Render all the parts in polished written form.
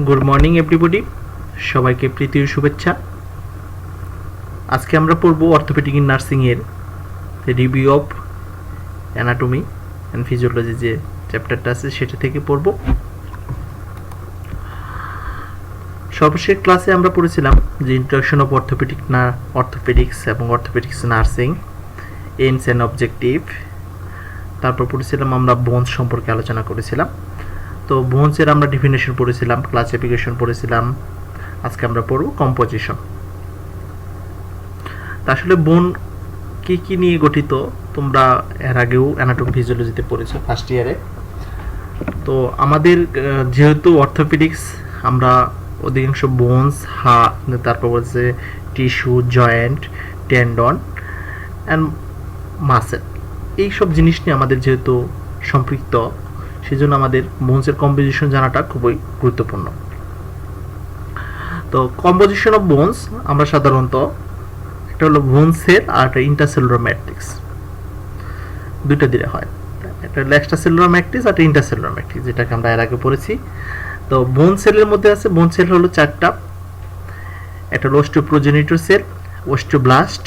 Good morning everybody, সবাইকে প্রীতি ও শুভেচ্ছা। আজকে আমরা পড়ব অর্থোপেডিক ইন নার্সিং এর review of anatomy and physiology যে চ্যাপ্টারটা আছে সেটা থেকে পড়ব। সর্বশেষ ক্লাসে আমরা পড়েছিলাম যে ইন্ট্রোডাকশন অফ অর্থোপেডিক্স এবং orthopaedics nursing, AIIMS and objective. তারপর পড়েছিলাম আমরা বোনস সম্পর্কে আলোচনা করেছিলাম। তো বোনসের আমরা ডেফিনেশন পড়েছিলাম, ক্লাসিফিকেশন পড়েছিলাম। আজকে আমরা পড়ব কম্পোজিশন। আসলে বোন কি কি নিয়ে গঠিত তোমরা এর আগেও অ্যানাটমি ফিজিওলজিতে পড়েছো ফার্স্ট ইয়ারে। তো আমাদের যেহেতু অর্থোপেডিক্স, আমরা অধিকাংশ বোনস, তারপর বলছে tissue, joint, tendon and muscle, এইসব জিনিস নিয়ে আমাদের যেহেতু সম্পৃক্ত, সেজন্য আমাদের বোনসের কম্পোজিশন জানাটা খুবই গুরুত্বপূর্ণ। তো কম্পোজিশন অফ বোনস আমরা সাধারণত একটা হলো বোন সেল আর একটা ইন্টারসেলুলার ম্যাট্রিক্স, দুইটা দিলে হয়। একটা হলো এক্সট্রাসেলুলার ম্যাট্রিক্স আর ইন্টারসেলুলার ম্যাট্রিক্স, যেটাকে আমরা এর আগে পড়েছি। তো বোন সেলের মধ্যে আছে, বোন সেল হলো চারটা। একটা হলো অস্টিওপ্রোজেনিটর সেল, অস্টিওব্লাস্ট,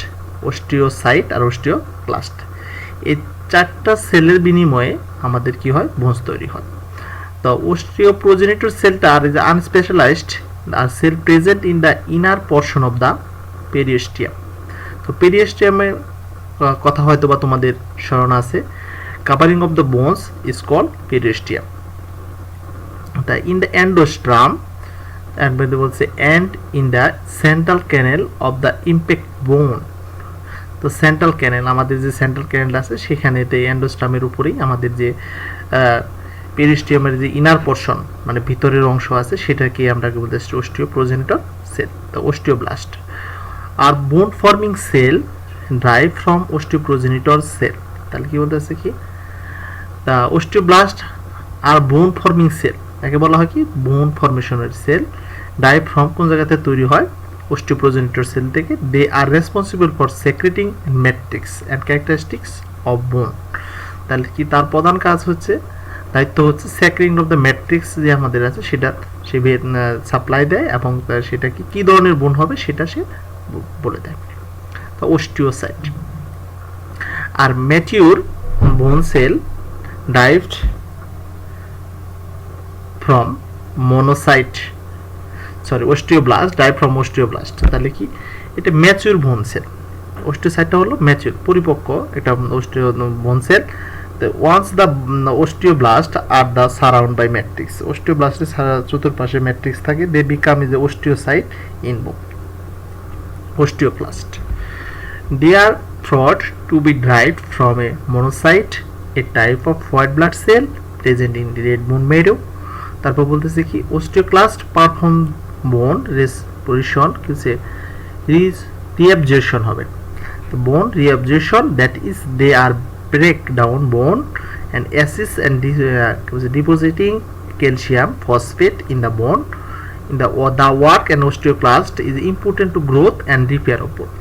অস্টিওসাইট আর অস্টিওক্লাস্ট। এই চারটা সেলের বিনিময়ে আমাদের কি হয়, বোনস তৈরি হয়। তো অস্টিওপ্রোজেনিটর সেলটা are is unspecialized are cell present in the inner portion of the periosteum. তো পেরিওস্টিয়ামের কথা হয়তো বা তোমাদের স্মরণ আছে, covering of the bones is called periosteum. তা ইন দ্য এন্ডোস্ট্রাম and বলছে and in the central canal of the impact bone। তো সেন্ট্রাল ক্যানেল, আমাদের যে সেন্ট্রাল ক্যানেল আছে সেখানেতে এন্ডোস্টামের উপরেই আমাদের যে পেরিস্টিয়ামের যে ইনার পোর্শন মানে ভিতরের অংশ আছে সেটাকে আমরা কি বলতেছি, অস্টিওপ্রোজেনিটর সেল, তো অস্টিওব্লাস্ট। আর bone forming cell drive from osteoprogenitor cell. তাহলে কি বলতেছে কি, তা অস্টিওব্লাস্ট আর বোন ফর্মিং সেল একে বলা হয় কি বোন ফর্মেশনের সেল, ড্রাইভ ফ্রম কোন জায়গাতে তৈরি হয়, অস্টিওপ্রোজেনিটর সেল থেকে। They are responsible for secreting matrix and characteristics of bone. তাহলে কি তার প্রধান কাজ হচ্ছে, দায়িত্ব হচ্ছে সেক্রেটিং অফ দ্য ম্যাট্রিক্স যে আমাদের আছে সেটা সে সাপ্লাই দেয় এবং সেটা কি ধরনের বোন হবে সেটা সে বলে দেয়। তো osteocyte are mature bone cell dived from monocyte, osteoblast dive from osteoblast. তাহলে কি এটা ম্যাচিউর বোন সেল, অস্টিওসাইটটা হলো ম্যাচিউর পরিপক্ক একটা osteo bone cell. Once the osteoblast are the surround by matrix, অস্টিওব্লাস্টের চতুর্পাশে ম্যাট্রিক্স থাকে, they become is osteocyte in bone, osteoclast. They are thought to be derived from a monocyte, a type of white blood cell present in the red bone marrow। তারপর বলতেছে কি osteoclast perform bone resorption কিসে reabsorption হবে, তো bone reabsorption, that is they are break down bone and assist and depositing calcium phosphate in the bone. The work and osteoclast is important to growth and repair of bone।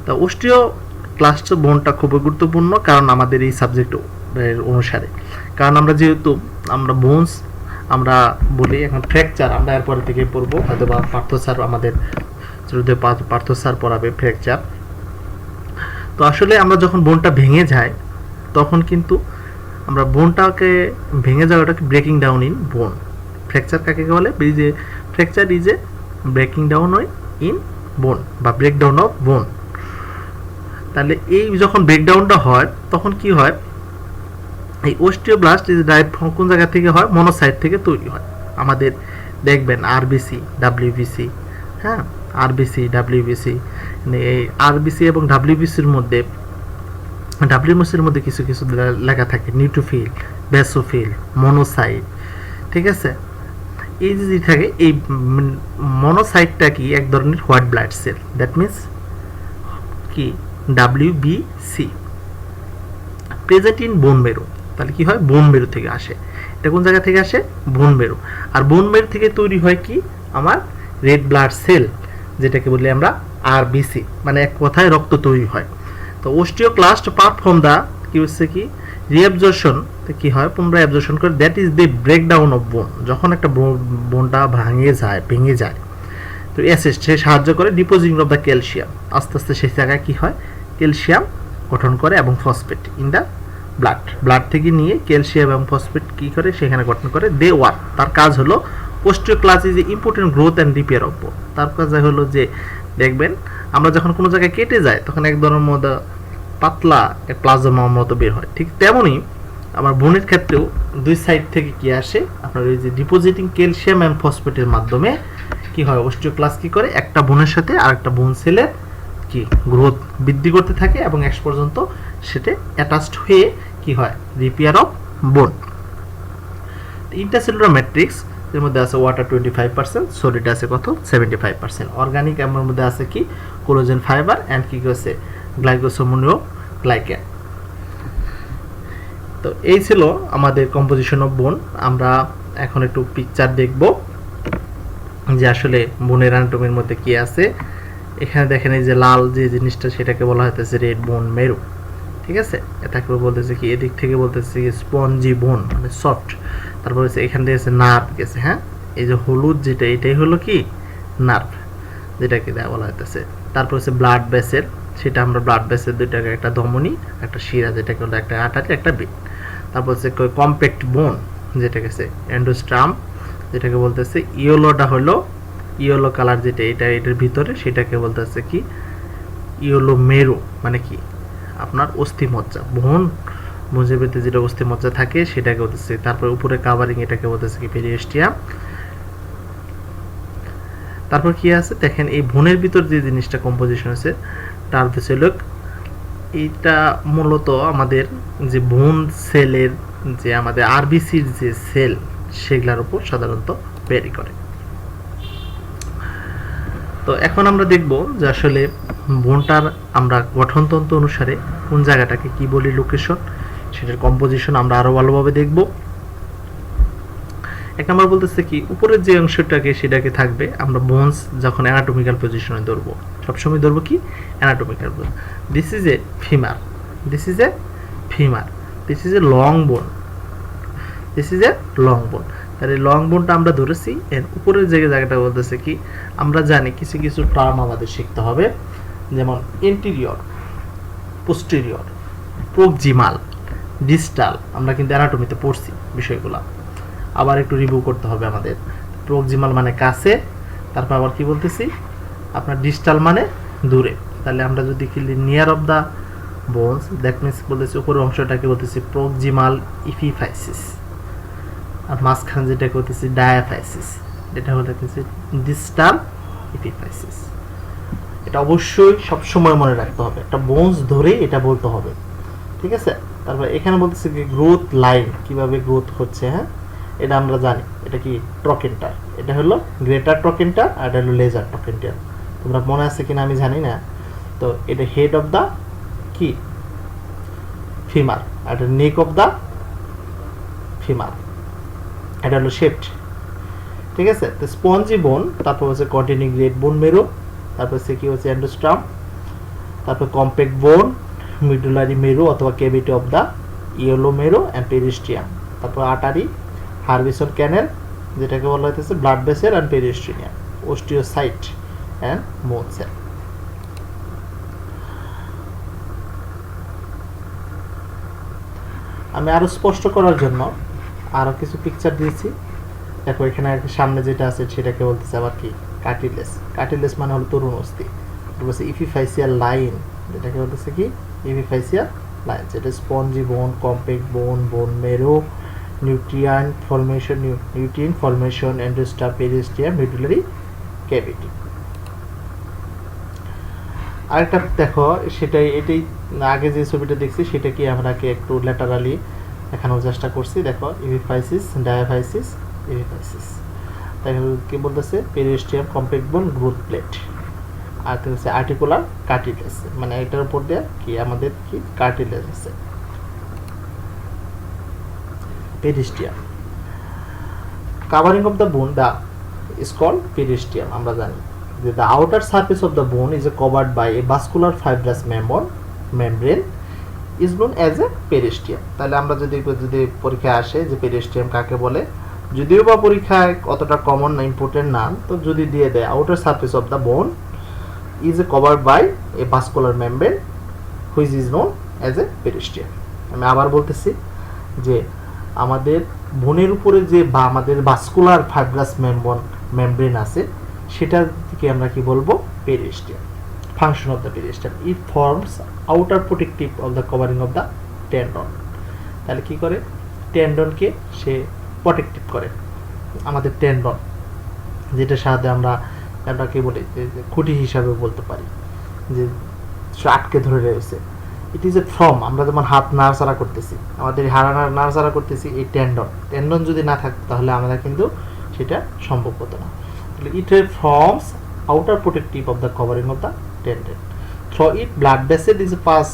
তো osteoclast বোনটা খুবই গুরুত্বপূর্ণ কারণ আমাদের এই subject অনুসারে, কারণ আমরা যেহেতু আমরা বোনস আমরা বলি, এখন ফ্র্যাকচার আমরা এরপরে থেকে পড়বো, হয়তো বা পার্থ স্যার আমাদের পার্থ স্যার পড়াবে ফ্র্যাকচার। তো আসলে আমরা যখন বোনটা ভেঙে যায় তখন কিন্তু আমরা বোনটাকে ভেঙে যাওয়াটাকে breaking down in bone. Fracture কাকে বলে, যে fracture is a breaking down in bone বা ব্রেকডাউন অফ বোন। তাহলে এই যখন ব্রেকডাউনটা হয় তখন কি হয়, এই অস্টিওব্লাস্ট ইজ ড্রাইভ ফ্রম কোন জায়গা থেকে হয়, মনোসাইট থেকে তৈরি হয়। আমাদের দেখবেন আরবিসি, ডাব্লিউবিসি, হ্যাঁ আরবিসি, ডাব্লিউবিসি, এই আরবিসি এবং ডাব্লিউবিসির মধ্যে কিছু কিছু লেখা থাকে, নিউট্রোফিল, বেসোফিল, মনোসাইট, ঠিক আছে। এই যে থাকে, এই মনোসাইটটা কি এক ধরনের white blood cell, that means কি ডাব্লিউবিসি, প্রেজেন্ট ইন বোন মেরু। তাহলে কি হয়, বোন মেরু থেকে আসে। এটা কোন জায়গা থেকে আসে, বোন মেরু। আর বোন মেরু থেকে তৈরি হয় কি আমার রেড ব্লাড সেল, যেটাকে বলি আমরা আরবিসি, মানে এক কথায় রক্ত তৈরি হয়। তো অস্টিওক্লাস্ট পারফর্ম দা কি হচ্ছে কি রিঅ্যাবজর্পশন কি হয় পুনরায় অ্যাবজর্পশন করে, that is the breakdown of বোন। যখন একটা বোনটা ভেঙে যায় তো অ্যাসিস্ট সে সাহায্য করে ডিপোজিটিং অফ দ্য ক্যালসিয়াম, আস্তে আস্তে সেই জায়গায় কি হয় ক্যালসিয়াম গঠন করে এবং ফসফেট ইন দ্য ব্লাড থেকে নিয়ে ক্যালসিয়াম এবং ফসফেট কি করে সেখানে গঠন করে। দে ওয়ার্ক, তার কাজ হলো osteoclast is important growth and repair of bone. তার কাজ হলো যে দেখবেন আমরা যখন কোনো জায়গায় কেটে যায় তখন এক ধরনের মধ্যে পাতলা প্লাজমার মতো বের হয়, ঠিক তেমনই আমার বোনের ক্ষেত্রেও দুই সাইড থেকে কি আসে আপনার ওই যে ডিপোজিটিং ক্যালসিয়াম এবং ফসফেটের মাধ্যমে কি হয় ওস্টিওক্লাস্ট কি করে একটা বোনের সাথে আরেকটা বোন সেলের কি গ্রোথ বৃদ্ধি করতে থাকে এবং এক পর্যন্ত সেটা অ্যাটাচড হয়ে কি হয় রিপেয়ার অফ বোন। ইন্টারসেলুলার ম্যাট্রিক্স এর মধ্যে আছে ওয়াটার 25%, সলিড আছে কত 75%, অর্গানিক এর মধ্যে আছে কি কোলাজেন ফাইবার এন্ড কি আছে গ্লাইকোসামিনোগ্লাইকেন। তো এই ছিল আমাদের কম্পোজিশন অফ বোন। আমরা এখন একটু পিকচার দেখব যে আসলে বোনের অ্যানাটমির মধ্যে কি আছে। এখানে দেখেন এই যে লাল যে জিনিসটা সেটাকে বলা হইতেছে রেড বোন মেরু, ঠিক আছে। এটাকে বলতেছে কি এদিক থেকে বলতেছে কি স্পঞ্জি বোন মানে সফট, তারপর হচ্ছে এখান থেকে আছে নার্ভ গেছে, হ্যাঁ এই যে হলুদ যেটা এটাই হলো কি নার্ভ যেটাকে দেওয়া বলা হইতেছে। তারপর হচ্ছে ব্লাড ভেসেল, সেটা আমরা ব্লাড ভেসেল দুইটাকে একটা ধমনী একটা শিরা যেটাকে হলো একটা আর্টারি একটা ভেন। তারপর হচ্ছে কম্প্যাক্ট বোন যেটাকে আছে এন্ডোস্টাম, যেটাকে বলতেছে ইয়েলোটা হলো ইয়েলো কালার যেটা এটার ভিতরে সেটাকে বলতেছে কি ইয়েলো মেরু মানে কি আপনার অস্থিমজ্জা, বোন বোনের ভিতরে যেটা অস্থিমজ্জা থাকে সেটাকে বলতেছে। তারপর উপরে কাভারিং এটাকে বলতেছে কি পেরিওস্টিয়াম। তারপর কি আছে দেখেন এই বোনের ভিতর যে জিনিসটা কম্পোজিশন আছে তার ছিল এইটা মূলত আমাদের যে বোন সেলের যে আমাদের আরবিসির যে সেল সেগুলোর উপর সাধারণত ভ্যারি করে। তো এখন আমরা দেখব যে আসলে বোনটার আমরা গঠনতন্ত্র অনুসারে কোন জায়গাটাকে কি বলি লোকেশন, সেটার কম্পোজিশন আমরা আরো ভালোভাবে দেখব। এক নম্বর বলতেছে কি উপরের যে অংশটাকে সেটাকে থাকবে আমরা বোনস যখন অ্যানাটমিক্যাল পজিশনে ধরবো সবসময় ধরবো কি অ্যানাটমিক্যাল বোন। This is a femur, this is a femur, this is a long বোন, দিস ইজ এ লং বোন। তাহলে লং বোনটা আমরা ধরেছি। এর উপরের যে জায়গাটা বলতেছে কি আমরা জানি কিছু কিছু টার্ম আমাদের শিখতে হবে, যেমন ইন্টেরিয়র, পোস্টেরিয়র, প্রক্সিমাল, ডিস্টাল, আমরা কিন্তু অ্যানাটমিতে পড়ছি বিষয়গুলো, আবার একটু রিভিউ করতে হবে আমাদের। প্রক্সিমাল মানে কাছে, তারপর আবার কি বলতেছি আপনার ডিস্টাল মানে দূরে। তাহলে আমরা যদি কি near of the bones that means বলতেছি উপরের অংশটাকে বলতেছি প্রক্সিমাল ইপিফাইসিস, আর মাঝখানে যেটা করতেছি ডায়াফাইসিস, এটা বলতেছি ডিস্টাল ইপিফাইসিস। এটা অবশ্যই সব সময় মনে রাখতে হবে, একটা বোনস ধরে এটা বলতে হবে, ঠিক আছে। তারপর এখানে বলতেছি কি গ্রোথ লাইন কিভাবে গ্রোথ হচ্ছে, হ্যাঁ এটা আমরা জানি এটা কি ট্রকেন্টার, এটা হলো গ্রেটার ট্রকেন্টার আর এটা হলো লেজার ট্রকেন্টার। তোমরা মনে আছে কিনা আমি জানি না। তো এটা হেড অফ দা কি ফিমার আর এটা নেক অফ দা ফিমার, এটা হলো শেপড, ঠিক আছে। তো স্পঞ্জি বোন, তারপর হচ্ছে কন্টিনিউইং রেড বোন মেরু, তারপর হচ্ছে কি হচ্ছে এন্ডোস্টাম, তারপর কম্প্যাক্ট বোন, মিডুলারি মেরু অথবা cavity of the yellow marrow and periosteum, তারপর আর্টারি, হারভিসন ক্যানেল যেটাকে বলা হইতেছে blood vessel and periosteum, osteocyte and bone cell. আমি আরো স্পষ্ট করার জন্য আরো কিছু পিকচার দিয়েছি। দেখো এখানে সামনে যেটা আছে সেটাকে বলতেছে আবার কি কার্টিলেজ, কার্টিলেজ মানে হলো তরুণ অস্থি, বলতেছে ইপিফাইসিয়াল লাইন যেটাকে বলতেছে কি ইপিফাইসিয়াল লাইন, যেটা স্পঞ্জি বোন, কম্প্যাক্ট বোন, বোন মেরু, নিউট্রিয়েন্ট ফর্মেশন, এন্ডোস্টাম, পেরিস্টিয়াম, মিডুলারি ক্যাভিটি। আরেকটা দেখো সেটাই এটাই আগে যে ছবিটা দেখছি সেটা কি আমরাকে একটু ল্যাটারালি দেখানোর চেষ্টা করছি। দেখো ইপিফাইসিস, ডায়াফাইসিস, ইপিফাইসিস, দেখো কি বলতেছে পেরিস্টিয়াম, কম্প্যাক্ট বোন, গ্রোথ প্লেট, আর হচ্ছে আর্টিকুলার কার্টিলেজ, মানে এটার উপর দিয়ে কি আমাদের কি কার্টিলেজ আছে। পেরিস্টিয়াম covering of the bone the is called peristeum, আমরা জানি যে the outer surface of the bone is covered by a vascular fibrous membrane is known as a periosteum. তাহলে আমরা যদি পরীক্ষায় আসে যে পেরিস্টিয়াম কাকে বলে, যদিও বা পরীক্ষায় অতটা কমন না, ইম্পর্টেন্ট না, তো যদি দিয়ে দেয় outer surface of the bone is a covered by a vascular membrane which is known as a periosteum. আমি আবার বলতেছি যে আমাদের বোনের উপরে যে বা আমাদের ভাস্কুলার ফাইব্রাস মেমব্রেন আছে, সেটার দিকে আমরা কি বলবো, periosteum. Function of the periosteum, it forms outer protective of the covering of the tendon. তাহলে কি করে, টেন্ডনকে সে প্রোটেক্টিভ করে, আমাদের টেন্ডন যেটা সাহায্যে আমরা কি বলি, খুঁটি হিসাবে বলতে পারি যে আটকে ধরে রয়েছে। ইট ইজ এ ফর্ম, আমরা যেমন হাত নাড়াচাড়া করতেছি, আমাদের হাড় নাড়াচাড়া করতেছি, এই টেন্ডন যদি না থাকতো তাহলে আমরা কিন্তু সেটা সম্ভব হতো না। তাহলে it forms outer protective of the covering of the tendon. Through it blood vessel is pass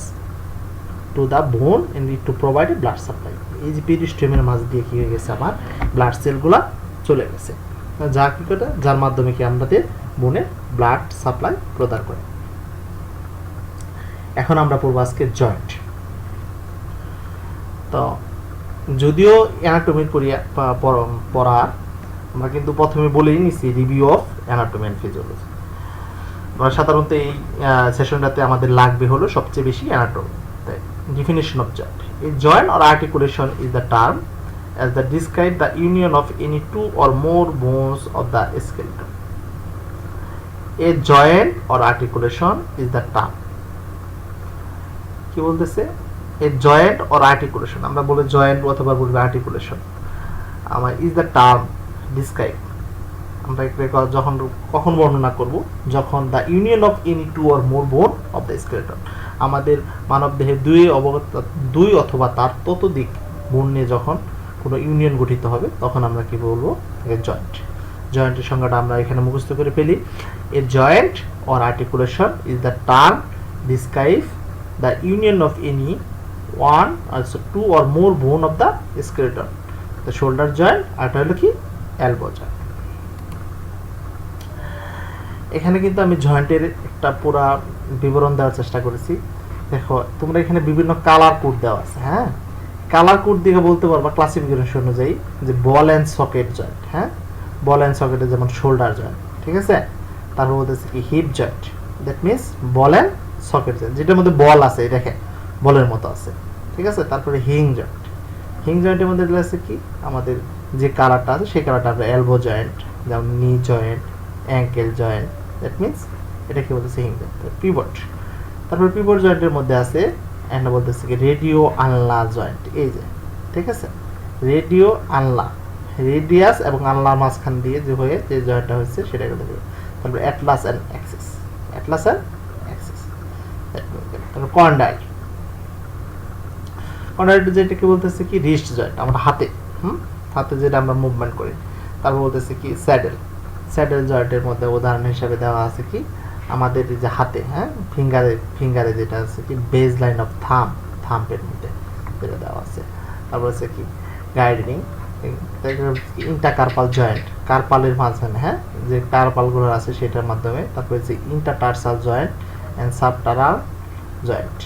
to the bone and it to provide a blood supply. এই যে পেরিস্টিয়ামের মাঝ দিয়ে কি হয়ে গেছে, আমার ব্লাড সেলগুলা চলে গেছে, যা কি করে, যার মাধ্যমে কি আমাদের বোনে ব্লাড সাপ্লাই প্রদান করে। এখন আমরা পড়ব আজকে জয়েন্ট। তো যদিও অ্যানাটমি পড়া আমরা কিন্তু প্রথমে বলেই নিছি review of anatomy and physiology. আমরা সাধারণত এই সেশনটাতে আমাদের লাগবে হলো সবচেয়ে বেশি অ্যানাটমি। তাই definition of joint. A joint or articulation is the term as that describe the union of any two or more bones of the skeleton. A joint or articulation is the term. কি বলতেছে, a joint or articulation, আমরা বলি joint অথবা বলবো articulation, আমার is the term describe, আমরা যখন কখন বর্ণনা করব, যখন the union of any two or more bone of the skeleton, আমাদের মানব দেহে দুই অথবা তার ততোধিক বোন নিয়ে যখন কোনো ইউনিয়ন গঠিত হবে, তখন আমরা কি বলবো, জয়েন্ট। জয়েন্টের সংজ্ঞাটা আমরা এখানে মুখস্থ করে ফেলি। A joint or articulation is the term describe the union of any one also two or more bone of the skeleton. The shoulder joint, আর এটা হলো কি এলবো জয়েন্ট। এখানে কিন্তু আমি জয়েন্টের একটা পুরা বিবরণ দেওয়ার চেষ্টা করেছি। দেখো তোমরা এখানে বিভিন্ন কালার কোড দেওয়া আছে, হ্যাঁ, কালার কোড দিয়ে বলতে পারবা ক্লাসিফিকেশন অনুযায়ী যে বল অ্যান্ড সকেট জয়েন্ট, হ্যাঁ, বল অ্যান্ড সকেটে যেমন শোল্ডার জয়েন্ট, ঠিক আছে। তারপর বলতেছে কি hip joint, that means ball and socket joint, যেটার মধ্যে বল আছে, দেখেন বলের মতো আছে, ঠিক আছে। তারপরে হিং জয়েন্ট, হিং জয়েন্টের মধ্যে আছে কি আমাদের যে কালারটা আছে সেই কালারটা আমরা এলবো জয়েন্ট, যেমন knee joint, ankle joint, that means এটা কি বলতেছে হিং জয়েন্ট। পিভট, তারপর পিভট জয়েন্টের মধ্যে আছে এন্ড বলতেছে কি রেডিও আনলা জয়েন্ট, এই যে, ঠিক আছে, রেডিও আনলা, রেডিয়াস এবং আনলার মাঝখান দিয়ে যে হয়ে যে জয়েন্টটা হচ্ছে সেটা বলে দেবে। তারপর atlas and axis, atlas and axis. তারপর কন্ডাইল, কন্ডাইল যেটা কি বলতেছে কি রিস্ট জয়েন্ট, আমরা হাতে হাতে যেটা আমরা মুভমেন্ট করি। তারপর বলতেছে কি স্যাডেল, স্যাডেল জয়েন্টের মধ্যে উদাহরণ হিসেবে দেওয়া আছে কি আমাদের যে হাতে, হ্যাঁ, ফিঙ্গারে যেটা আছে কি বেজ লাইন অফ থাম্পের মধ্যে যেটা দেওয়া আছে। তারপর হচ্ছে কি গাইডিং, ইন্টারকার্পাল জয়েন্ট, কার্পালের মাঝখানে, হ্যাঁ, যে কার্পালগুলো আছে সেটার মাধ্যমে। তারপর হচ্ছে ইন্টারটার্সাল জয়েন্ট অ্যান্ড সাবটারাল জয়েন্ট।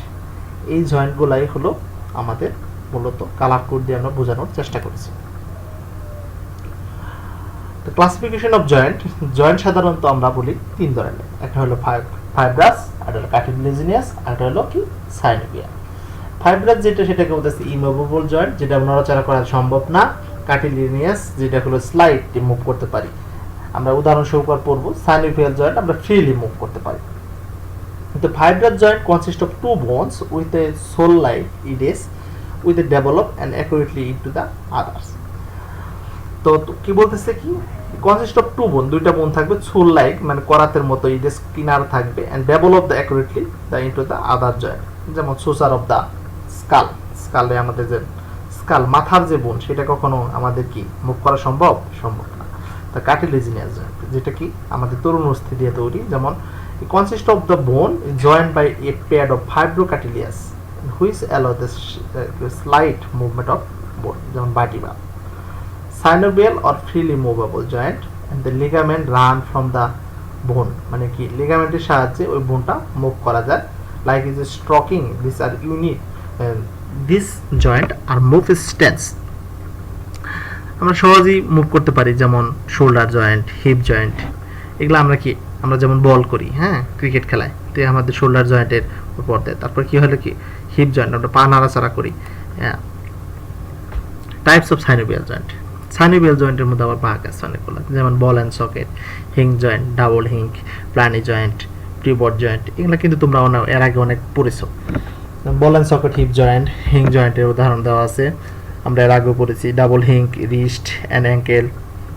এই জয়েন্টগুলাই হলো আমাদের মূলত কালার কোড দিয়ে আমরা বোঝানোর চেষ্টা করেছি। ক্লাসিফিকেশন অফ জয়েন্ট, জয়েন্ট সাধারণত আমরা বলি তিন ধরনের, একটা হলো ফাইব্রাস, একটা হলো কার্টিলেজিনিয়াস, আর একটা হলো কি সাইনোভিয়াল। ফাইব্রাস যেটা সেটাকে বলতেছে ইমুভেবল জয়েন্ট, যেটা নড়াচড়া করা সম্ভব না। কার্টিলেজিনিয়াস যেটা হলো স্লাইডলি মুভ করতে পারি, আমরা উদাহরণস্বরূপ পড়বো। সাইনোভিয়াল জয়েন্ট আমরা ফ্রিলি মুভ করতে পারি। কিন্তু fibrous joint consist of two bones with a sole like ides with a develop and accurately into the others. তো কি বলতেছে কি কনসিস্ট অফ টু বোন, দুইটা বোন থাকবে, সোল লাইক মানে করাতের মতো ইডেস কিনার থাকবে, and develop the accurately the into the other joint, যেমন সুসার অফ দ্য স্কাল, স্কালে আমাদের যে স্কাল মাথার যে বোন সেটা কখনো আমাদের কি মুভ করা সম্ভব না। তা কার্টিলেজিনিয়াস জয়েন্ট যেটা কি আমাদের তরুণ অস্থি দিয়ে তৈরি, যেমন consist of the bone joint by a pair of fibrocartilages which allow the slight movement of bone, যেমন vertebra. Synovial or freely movable joint and the ligament run from the bone, মানে কি লিগামেন্টের সাহায্যে ওই বোনটা মুভ করা যায়। Like is a stroking, this আর unit this joint আর মুভ স্ট্যান্স, আমরা সহজেই মুভ করতে পারি, যেমন শোল্ডার জয়েন্ট, হিপ জয়েন্ট, এগুলো আমরা যেমন বল করি, হ্যাঁ, ক্রিকেট খেলায়, তো আমাদের শোল্ডার জয়েন্টের উপর দেয়। তারপর কি হলো কি হিপ জয়েন্ট, আমরা পা নাড়াচাড়া করি। Types of synovial joint, synovial জয়েন্টের মধ্যে আবার ভাগ আছে অনেকগুলো, যেমন বল অ্যান্ড সকেট, হিং জয়েন্ট, ডাবল হিং, প্ল্যানি জয়েন্ট, পিভট জয়েন্ট, এগুলো কিন্তু তোমরা এর আগে অনেক পড়েছো। Ball and socket, hip joint, হিং জয়েন্টের উদাহরণ দেওয়া আছে, আমরা এর আগেও পড়েছি। ডাবল হিং, রিস্ট অ্যান্ড অ্যাঙ্কেল।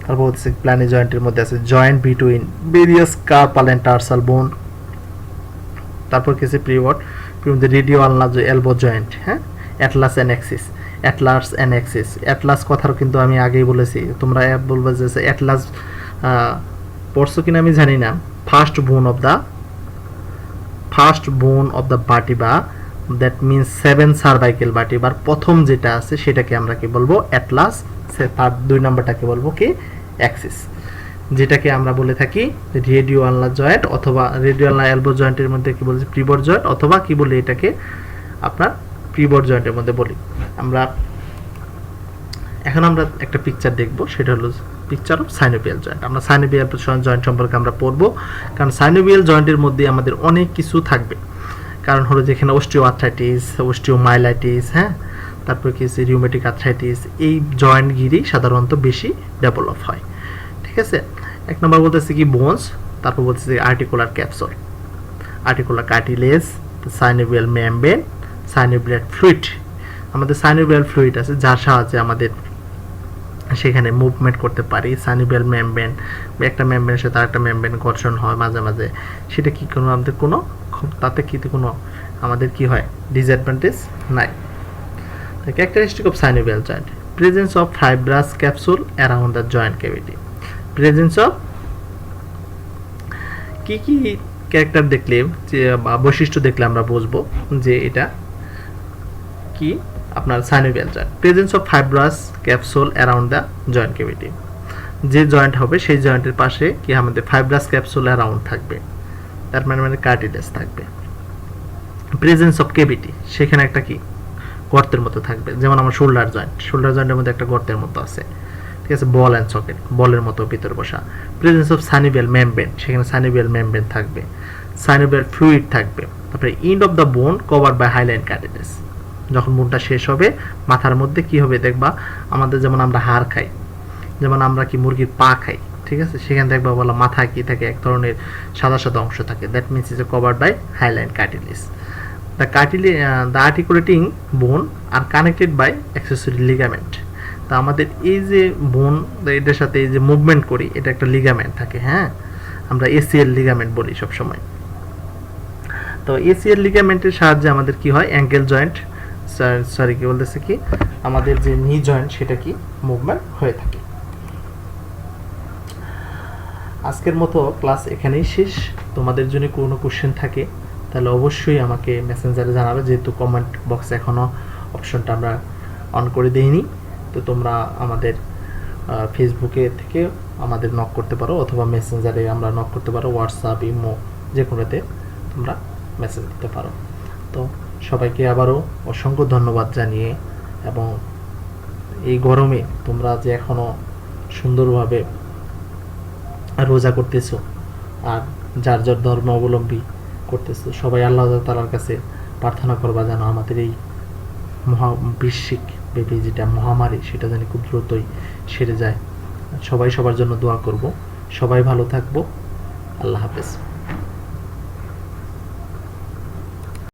তারপর হচ্ছে প্ল্যানি জয়েন্টের মধ্যে আছে joint between various carpal and tarsal bone. তারপর কি আছে pivot, radio ulnar elbow joint, হ্যাঁ, atlas and axis, atlas and axis. Atlas কথার কিন্তু আমি আগেই বলেছি, তোমরা বলবে যে অ্যাটলাস পড়ছো কিনা আমি জানি না। First bone of the vertebra, that means 7 cervical ভার্টিব্রার প্রথম যেটা আছে সেটাকে আমরা কি বলবো অ্যাটলাস, তার 2 নম্বরটাকে বলবো কি অ্যাক্সিস, যেটাকে আমরা বলে থাকি রেডিও আলনার জয়েন্ট, অথবা রেডিও আলনার এলবো জয়েন্টের মধ্যে কি বলছি পিভট জয়েন্ট, অথবা কি বলি এটাকে আপনার পিভট জয়েন্টের মধ্যে বলি আমরা। এখন আমরা একটা পিকচার দেখব, সেটা হলো পিকচার অফ সাইনোভিয়াল জয়েন্ট। আমরা সাইনোভিয়াল জয়েন্ট সম্পর্কে আমরা পড়বো, কারণ সাইনোভিয়াল জয়েন্টের মধ্যে আমাদের অনেক কিছু থাকবে। কারণ হলো যেখানে অস্টিওআর্থ্রাইটিস, অস্টিওমাইলাইটিস, হ্যাঁ, তারপর কি আছে রিউমেটিক আর্থ্রাইটিস, এই জয়েন্টগিরি সাধারণত বেশি ডেভেলপ হয়। ঠিক আছে, 1 নম্বর বলতেছে কি বোনস, তারপর বলতেছে articular capsule, articular cartilage, synovial membrane, synovial fluid. আমাদের সাইনোভিয়াল ফ্লুইড আছে যার সাহায্যে আমাদের সেখানে মুভমেন্ট করতে পারি। সাইনোভিয়াল মেমব্রেন, একটা মেমব্রেনের সাথে আরেকটা মেমব্রেন ঘর্ষণ হয় মাঝে মাঝে, সেটা কি কোনো আমাদের কোনো তাতে কি কোনো আমাদের কি হয় ডিসঅ্যাডভান্টেজ নাই। Characteristic of synovial joint, presence of fibrous capsule around the joint cavity. Presence of কি কি ক্যারেক্টার দেখলে যে বৈশিষ্ট্য দেখলে আমরা বুঝবো যে এটা কি আপনার synovial joint. Presence of fibrous capsule around the joint cavity, যে জয়েন্ট হবে সেই জয়েন্টের পাশে কি আমাদের ফাইব্রাস ক্যাপসুল অ্যারাউন্ড থাকবে, তার মানে কার্টিলেজ থাকবে। প্রেজেন্স অফ ক্যাভিটি, সেখানে একটা কি গর্তের মতো থাকবে, যেমন আমার শোল্ডার জয়েন্টের মধ্যে একটা গর্তের মতো আছে, ঠিক আছে, বল অ্যান্ড সকেট, বলের মতো ভিতরে বসা। প্রেজেন্স অফ সাইনোভিয়াল মেমব্রেন, সেখানে সাইনোভিয়াল মেমব্রেন থাকবে, সাইনোভিয়াল ফ্লুইড থাকবে। তারপরে end of the bone covered by hyaline cartilage, যখন বোনটা শেষ হবে মাথার মধ্যে কি হবে দেখবা, আমাদের যেমন আমরা হাড় খাই, যেমন আমরা কি মুরগির পা খাই, ঠিক আছে, সেখানে দেখবা বলা মাথায় কি থাকে, এক ধরনের সাদা সাদা অংশ থাকে, that means is covered by hyaline cartilage. The articulating bone are connected by accessory ligament. তা আমাদের এই যে বোন এটার সাথে এই যে মুভমেন্ট করি, এটা একটা লিগামেন্ট থাকে, হ্যাঁ, আমরা এসিএল লিগামেন্ট বলি সবসময়। তো এসিএল লিগামেন্টের সাহায্যে আমাদের কি হয় অ্যাঙ্কেল জয়েন্ট, সরি কি বলতেছে কি আমাদের যে নি জয়েন্ট সেটা কি মুভমেন্ট হয়ে থাকে। আজকের মতো ক্লাস এখানেই শেষ। তোমাদের জন্য কোনো কোশ্চেন থাকে তাহলে অবশ্যই আমাকে মেসেঞ্জারে জানাবে, যেহেতু কমেন্ট বক্সে এখনও অপশনটা আমরা অন করে দেইনি। তো তোমরা আমাদের ফেসবুকে থেকে আমাদের নক করতে পারো, অথবা মেসেঞ্জারে আমরা নক করতে পারো, হোয়াটসঅ্যাপ, ইমো, যে কোনোতে তোমরা মেসেজ দিতে পারো। তো সবাইকে আবারও অসংখ্য ধন্যবাদ জানিয়ে, এবং এই গরমে তোমরা যে এখনও সুন্দরভাবে রোজা করতেছো আর যার যার ধর্ম অবলম্বী করতেছো, সবাই আল্লাহ তাআলার কাছে প্রার্থনা করবা যেন আমাদের এই বৈশ্বিক ব্যাপী যেটা মহামারী সেটা যেন খুব দ্রুতই সেরে যায়। সবাই সবার জন্য দোয়া করব। সবাই ভালো থাকবো। আল্লাহ হাফেজ।